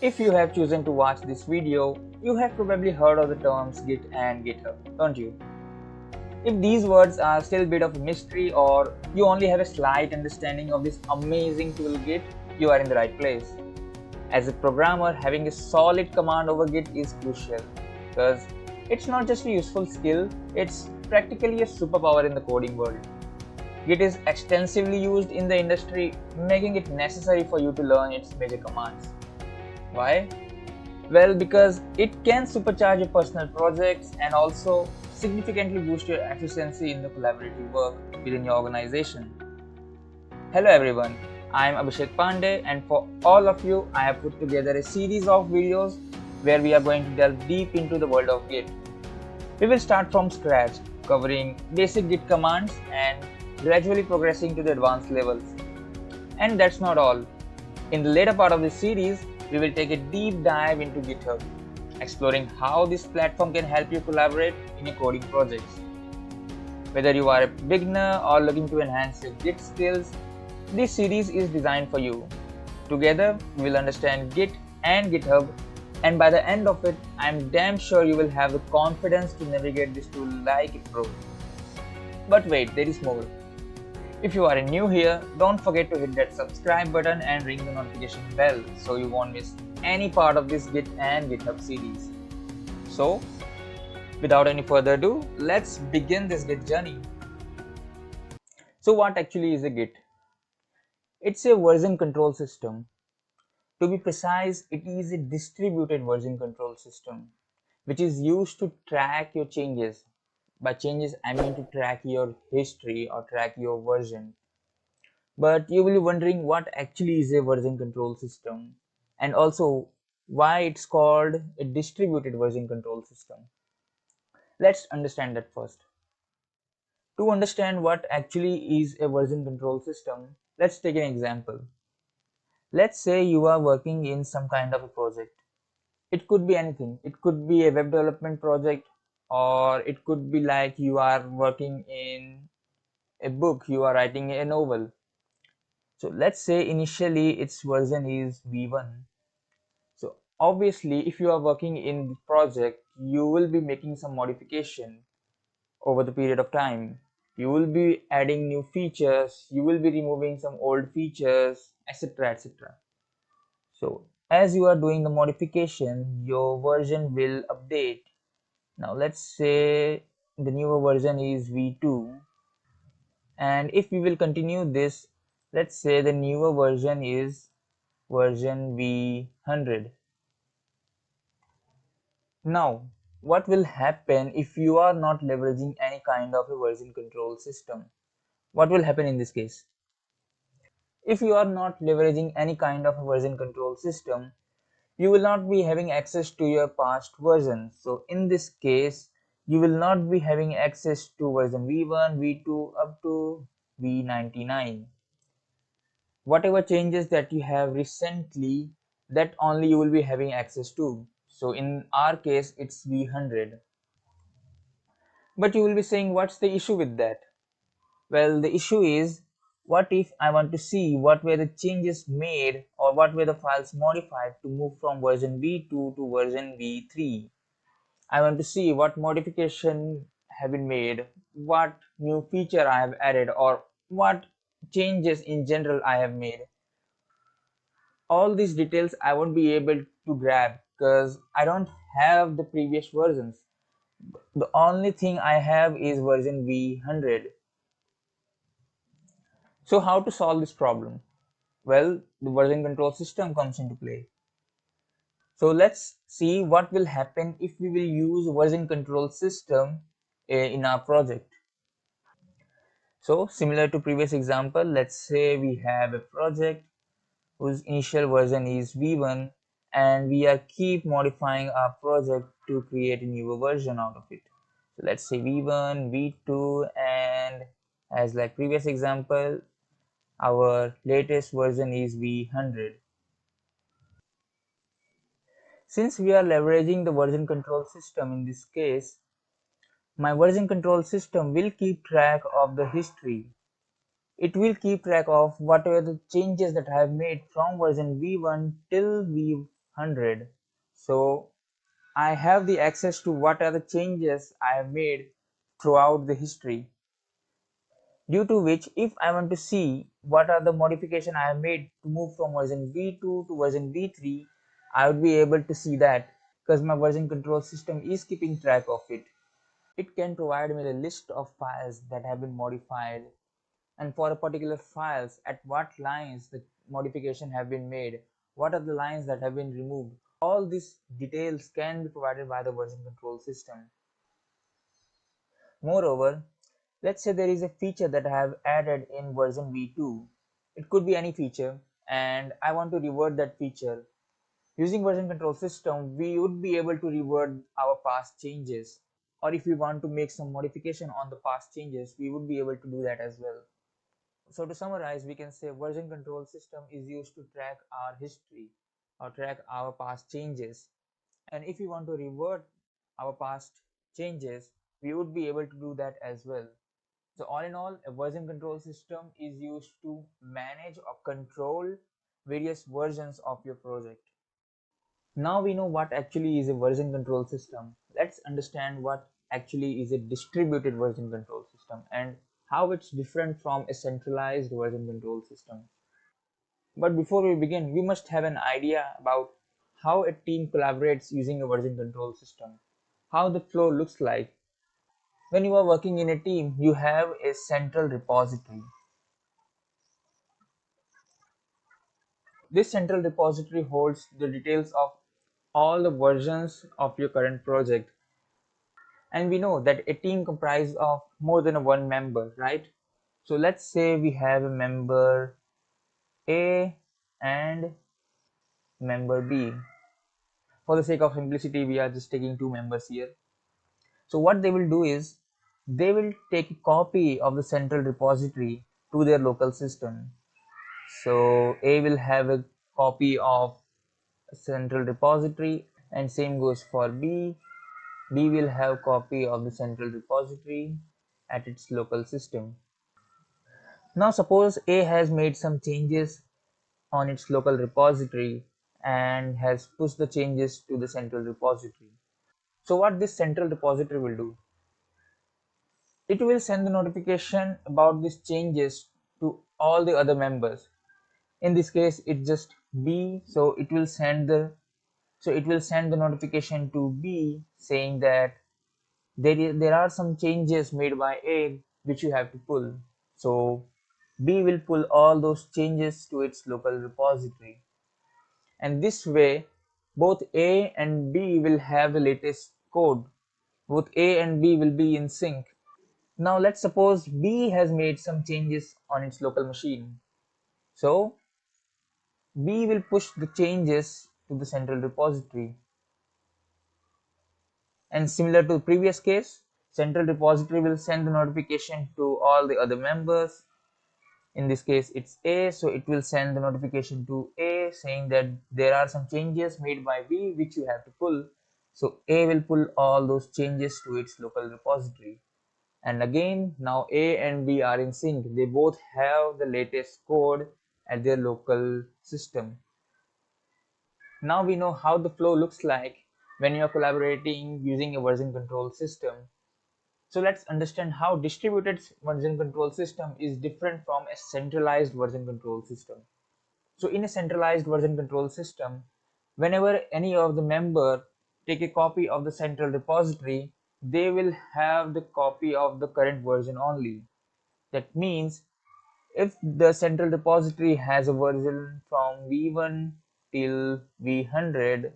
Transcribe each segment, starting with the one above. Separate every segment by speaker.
Speaker 1: If you have chosen to watch this video, you have probably heard of the terms Git and GitHub, don't you? If these words are still a bit of a mystery or you only have a slight understanding of this amazing tool Git, you are in the right place. As a programmer, having a solid command over Git is crucial because it's not just a useful skill, it's practically a superpower in the coding world. Git is extensively used in the industry, making it necessary for you to learn its major commands. Why? Well, because it can supercharge your personal projects and also significantly boost your efficiency in the collaborative work within your organization. Hello everyone, I am Abhishek Pandey, and for all of you, I have put together a series of videos where we are going to delve deep into the world of Git. We will start from scratch, covering basic Git commands and gradually progressing to the advanced levels. And that's not all. In the later part of this series, we will take a deep dive into GitHub, exploring how this platform can help you collaborate in your coding projects. Whether you are a beginner or looking to enhance your Git skills, this series is designed for you. Together, we will understand Git and GitHub, and by the end of it, I am damn sure you will have the confidence to navigate this tool like a pro. But wait, there is more. If you are new here, don't forget to hit that subscribe button and ring the notification bell so you won't miss any part of this Git and GitHub series. So, without any further ado, let's begin this Git journey. So what actually is a Git? It's a version control system. To be precise, it is a distributed version control system which is used to track your changes. By changes, I mean to track your history or track your version. But you will be wondering what actually is a version control system and also why it's called a distributed version control system. Let's understand that first. To understand what actually is a version control system, let's take an example. Let's say you are working in some kind of a project. It could be anything. It could be a web development project, or it could be like you are working in a book, you are writing a novel. So let's say initially its version is v1. So obviously if you are working in the project, you will be making some modification over the period of time. You will be adding new features, you will be removing some old features, etc, etc. So as you are doing the modification, your version will update. Now let's say the newer version is v2, and if we will continue this, let's say the newer version is version v100. Now, what will happen if you are not leveraging any kind of a version control system? What will happen in this case? If you are not leveraging any kind of a version control system, you will not be having access to your past versions. So in this case, you will not be having access to version v1, v2 up to v99. Whatever changes that you have recently, that only you will be having access to. So in our case, it's v100. But you will be saying, what's the issue with that? Well, the issue is, what if I want to see what were the changes made or what were the files modified to move from version v2 to version v3? I want to see what modification have been made, what new feature I have added, or what changes in general I have made. All these details I won't be able to grab because I don't have the previous versions. The only thing I have is version v100. So how to solve this problem? Well, the version control system comes into play. So let's see what will happen if we will use version control system in our project. So similar to previous example, let's say we have a project whose initial version is v1 and we are keep modifying our project to create a newer version out of it. So let's say v1, v2, and as like previous example, our latest version is v100. Since we are leveraging the version control system in this case, my version control system will keep track of the history. It will keep track of whatever the changes that I have made from version v1 till v 100. So I have the access to what are the changes I have made throughout the history, due to which if I want to see what are the modification I have made to move from version v2 to version v3, I would be able to see that because my version control system is keeping track of it. It can provide me the list of files that have been modified, and for a particular files at what lines the modification have been made, what are the lines that have been removed. All these details can be provided by the version control system. Moreover, let's say there is a feature that I have added in version v2. It could be any feature and I want to revert that feature. Using version control system, we would be able to revert our past changes, or if we want to make some modification on the past changes, we would be able to do that as well. So to summarize, we can say version control system is used to track our history or track our past changes. And if we want to revert our past changes, we would be able to do that as well. So all in all, a version control system is used to manage or control various versions of your project. Now we know what actually is a version control system. Let's understand what actually is a distributed version control system and how it's different from a centralized version control system. But before we begin, we must have an idea about how a team collaborates using a version control system, how the flow looks like. When you are working in a team, you have a central repository. This central repository holds the details of all the versions of your current project. And we know that a team comprises of more than one member, right? So let's say we have a member A and member B. For the sake of simplicity, we are just taking two members here. So what they will do is they will take a copy of the central repository to their local system. So A will have a copy of central repository and same goes for B. B will have copy of the central repository at its local system. Now suppose A has made some changes on its local repository and has pushed the changes to the central repository. So what this central repository will do? It will send the notification about these changes to all the other members. In this case, it's just B, so it will send the notification to B saying that there are some changes made by A which you have to pull. So B will pull all those changes to its local repository. And this way, both A and B will have the latest code. Both A and B will be in sync. Now let's suppose B has made some changes on its local machine. So B will push the changes to the central repository. And similar to the previous case, central repository will send the notification to all the other members. In this case it's A, so it will send the notification to A saying that there are some changes made by B which you have to pull. So A will pull all those changes to its local repository. And again, now A and B are in sync. They both have the latest code at their local system. Now we know how the flow looks like when you are collaborating using a version control system. So let's understand how distributed version control system is different from a centralized version control system. So in a centralized version control system, whenever any of the member take a copy of the central repository, they will have the copy of the current version only. That means if the central repository has a version from v1 till v100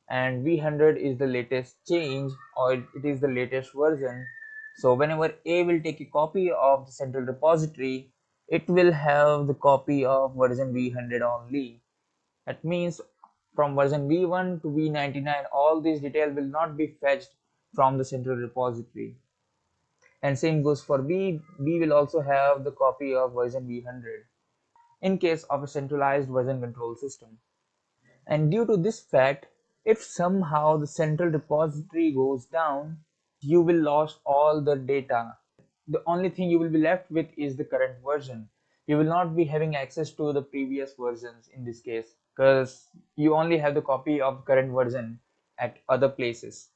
Speaker 1: and v100 is the latest change or it is the latest version, so whenever A will take a copy of the central repository, it will have the copy of version v100 only. That means from version v1 to v99 all these details will not be fetched from the central repository. And same goes for B. B will also have the copy of version v100 in case of a centralized version control system. And due to this fact, if somehow the central repository goes down, you will lose all the data. The only thing you will be left with is the current version. You will not be having access to the previous versions in this case. because you only have the copy of current version at other places.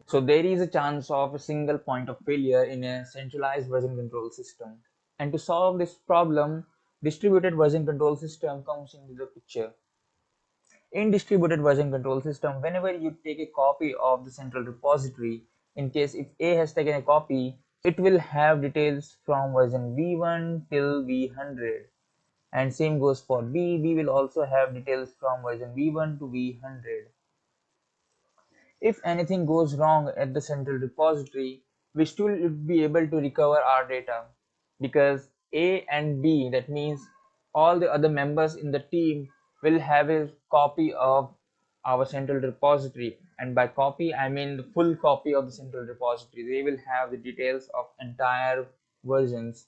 Speaker 1: So there is a chance of a single point of failure in a centralized version control system. And to solve this problem, distributed version control system comes into the picture. In distributed version control system, whenever you take a copy of the central repository, in case if A has taken a copy, it will have details from version v1 till v100. And same goes for B. B will also have details from version v1 to v100. If anything goes wrong at the central repository, we still would be able to recover our data, because A and B, that means all the other members in the team, will have a copy of our central repository. And by copy, I mean the full copy of the central repository. They will have the details of entire versions.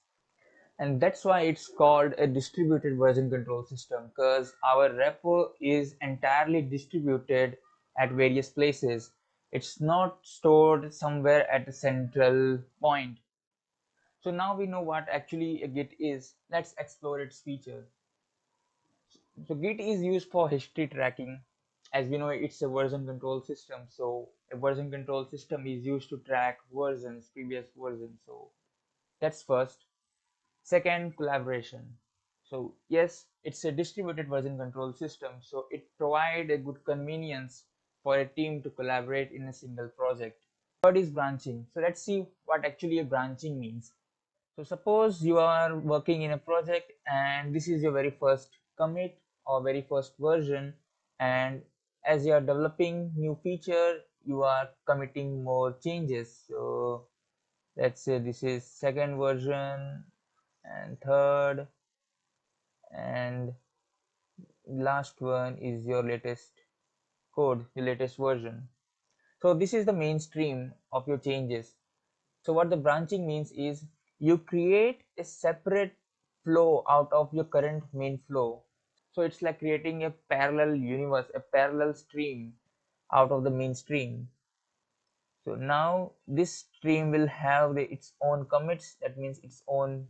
Speaker 1: And that's why it's called a distributed version control system, because our repo is entirely distributed at various places. It's not stored somewhere at a central point. So now we know what actually a Git is. Let's explore its features. So Git is used for history tracking. As we know, it's a version control system. So a version control system is used to track versions, previous versions. So that's first. Second, collaboration. So yes, it's a distributed version control system, so it provides a good convenience for a team to collaborate in a single project. Third is branching. So let's see what actually a branching means. So suppose you are working in a project and this is your very first commit or very first version, and as you are developing new feature, you are committing more changes. So let's say this is second version and third, and last one is your latest code, the latest version. So this is the mainstream of your changes. So what the branching means is you create a separate flow out of your current main flow. So it's like creating a parallel universe, a parallel stream out of the mainstream. So now this stream will have its own commits, that means its own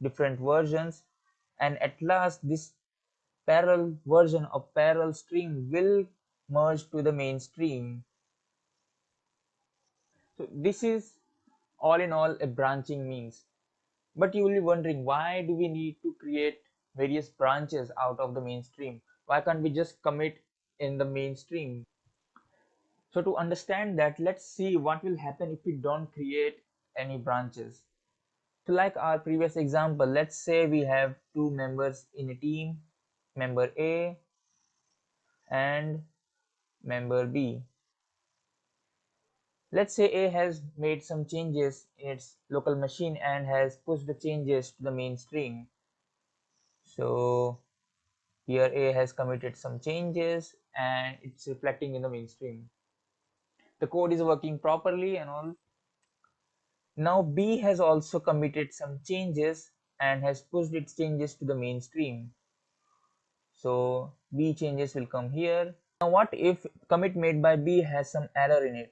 Speaker 1: different versions, and at last this parallel version of parallel stream will merge to the mainstream. So this is all in all a branching means. But you will be wondering, why do we need to create various branches out of the mainstream? Why can't we just commit in the mainstream? So to understand that, let's see what will happen if we don't create any branches. So like our previous example, let's say we have two members in a team, member A and member B. Let's say A has made some changes in its local machine and has pushed the changes to the mainstream. So here A has committed some changes and it's reflecting in the mainstream. The code is working properly and all. Now B has also committed some changes and has pushed its changes to the mainstream. So B changes will come here. Now what if commit made by B has some error in it?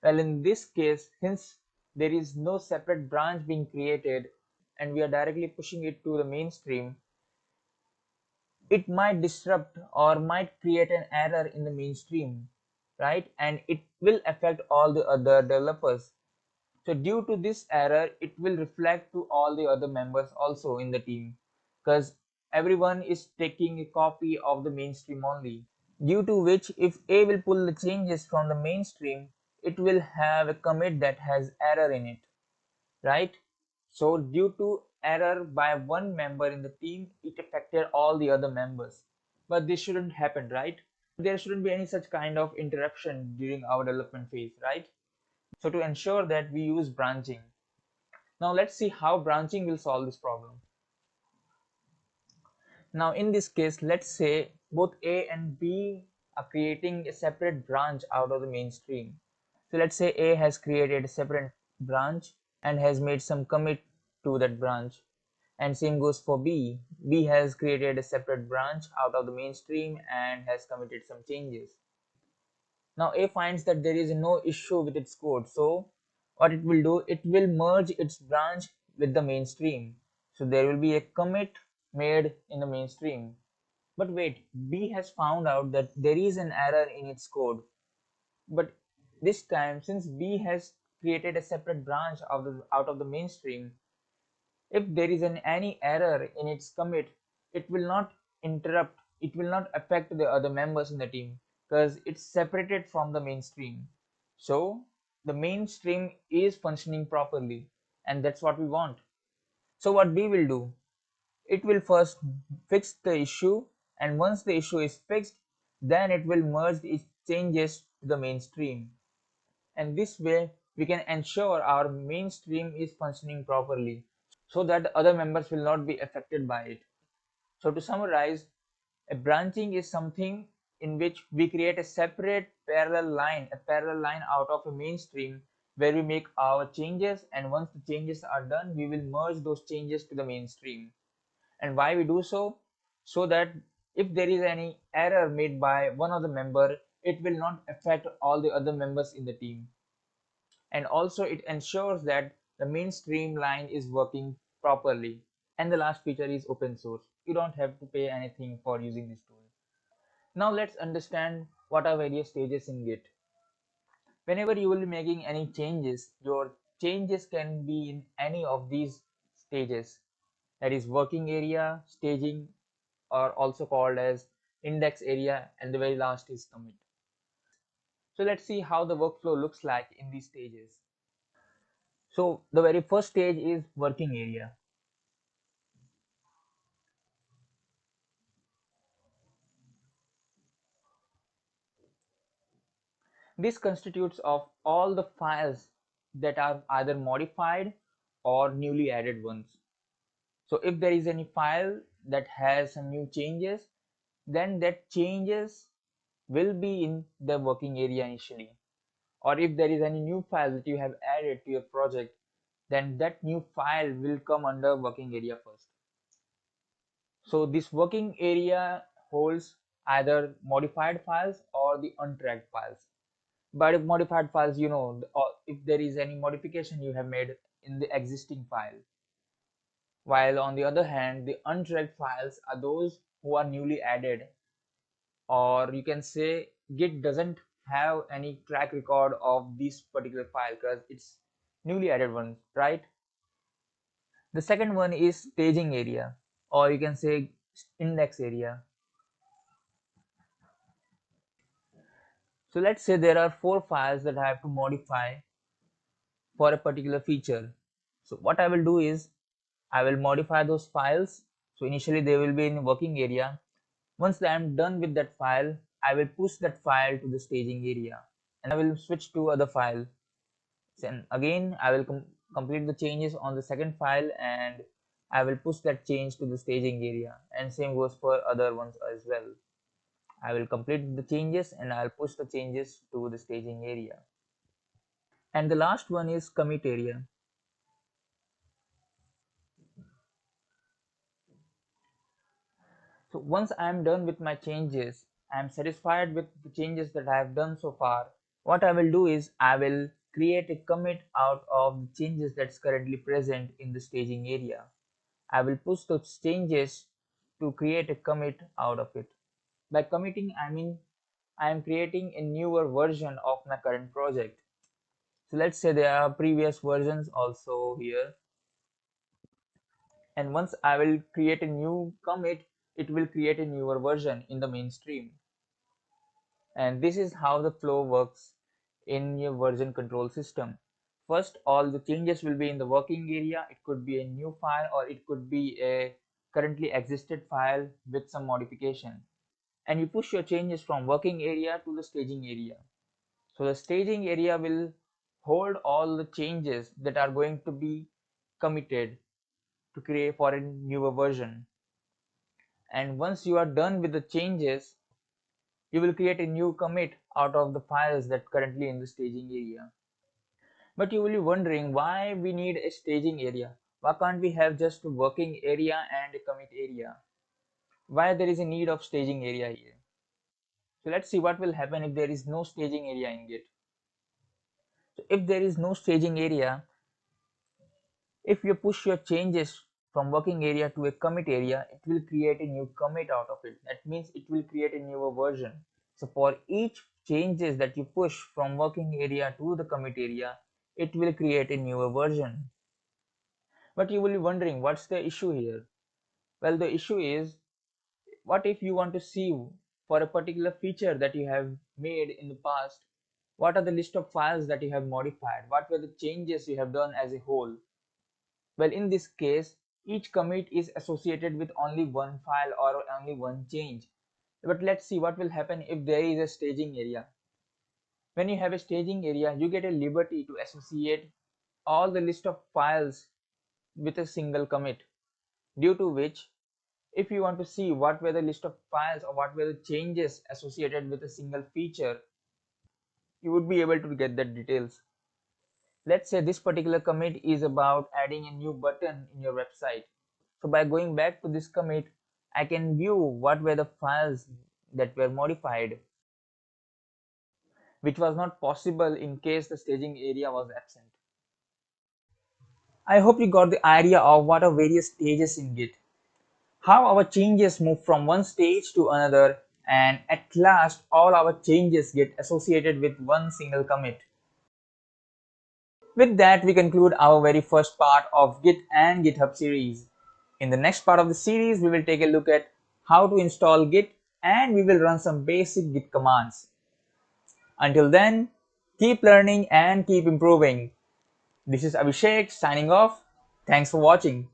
Speaker 1: Well, in this case, since there is no separate branch being created and we are directly pushing it to the mainstream, it might disrupt or might create an error in the mainstream, right? And it will affect all the other developers. So due to this error, it will reflect to all the other members also in the team, because everyone is taking a copy of the mainstream only. Due to which, if A will pull the changes from the mainstream, it will have a commit that has error in it, right? So due to error by one member in the team, it affected all the other members. But this shouldn't happen, right? There shouldn't be any such kind of interruption during our development phase, right? So to ensure that, we use branching. Now let's see how branching will solve this problem. Now in this case, let's say both A and B are creating a separate branch out of the mainstream. So let's say A has created a separate branch and has made some commit to that branch, and same goes for B. B has created a separate branch out of the mainstream and has committed some changes. Now A finds that there is no issue with its code, so what it will do, it will merge its branch with the mainstream. So there will be a commit made in the mainstream. But wait, B has found out that there is an error in its code. But this time, since B has created a separate branch out of the mainstream, if there is any error in its commit, it will not interrupt, it will not affect the other members in the team because it's separated from the mainstream. So the mainstream is functioning properly, and that's what we want. So what B will do, it will first fix the issue, and once the issue is fixed, then it will merge its changes to the mainstream. And this way we can ensure our mainstream is functioning properly so that the other members will not be affected by it. So to summarize, a branching is something in which we create a parallel line out of a mainstream where we make our changes, and once the changes are done, we will merge those changes to the mainstream. And why we do so? So that if there is any error made by one of the member, it will not affect all the other members in the team. And also it ensures that the mainstream line is working properly. And the last feature is open source. You don't have to pay anything for using this tool. Now let's understand what are various stages in Git. Whenever you will be making any changes, your changes can be in any of these stages. That is working area, staging, or also called as index area, and the very last is commit. So let's see how the workflow looks like in these stages. So the very first stage is working area. This constitutes of all the files that are either modified or newly added ones. So if there is any file that has some new changes, then that changes will be in the working area initially. Or if there is any new file that you have added to your project, then that new file will come under working area first. So this working area holds either modified files or the untracked files. By modified files, if there is any modification you have made in the existing file. While on the other hand, the untracked files are those who are newly added, or you can say Git doesn't have any track record of this particular file because it's newly added one, right? The second one is staging area, or you can say index area. So let's say there are 4 files that I have to modify for a particular feature. So what I will do is I will modify those files. So initially they will be in working area. Once I am done with that file, I will push that file to the staging area, and I will switch to other file. Then again I will complete the changes on the second file, and I will push that change to the staging area, and same goes for other ones as well. I will complete the changes and I'll push the changes to the staging area. And the last one is commit area. So once I am done with my changes, I am satisfied with the changes that I have done so far. What I will do is I will create a commit out of the changes that's currently present in the staging area. I will push those changes to create a commit out of it. By committing, I mean I am creating a newer version of my current project. So let's say there are previous versions also here, and once I will create a new commit, it will create a newer version in the mainstream. And this is how the flow works in your version control system. First, all the changes will be in the working area. It could be a new file or it could be a currently existed file with some modification. And you push your changes from working area to the staging area. So the staging area will hold all the changes that are going to be committed to create for a newer version. And once you are done with the changes, you will create a new commit out of the files that currently in the staging area. But you will be wondering why we need a staging area. Why can't we have just a working area and a commit area? Why there is a need of staging area here? So let's see what will happen if there is no staging area in Git. So if there is no staging area, if you push your changes from working area to a commit area, it will create a new commit out of it. That means it will create a newer version. So for each changes that you push from working area to the commit area, it will create a newer version. But you will be wondering, what's the issue here? Well, the issue is, what if you want to see for a particular feature that you have made in the past, what are the list of files that you have modified? What were the changes you have done as a whole? Well, in this case, each commit is associated with only one file or only one change. But let's see what will happen if there is a staging area. When you have a staging area, you get a liberty to associate all the list of files with a single commit, due to which, if you want to see what were the list of files or what were the changes associated with a single feature, you would be able to get the details. Let's say this particular commit is about adding a new button in your website. So by going back to this commit, I can view what were the files that were modified, which was not possible in case the staging area was absent. I hope you got the idea of what are various stages in Git, how our changes move from one stage to another, and at last all our changes get associated with one single commit. With that, we conclude our very first part of Git and GitHub series. In the next part of the series, we will take a look at how to install Git, and we will run some basic Git commands. Until then, keep learning and keep improving. This is Abhishek signing off. Thanks for watching.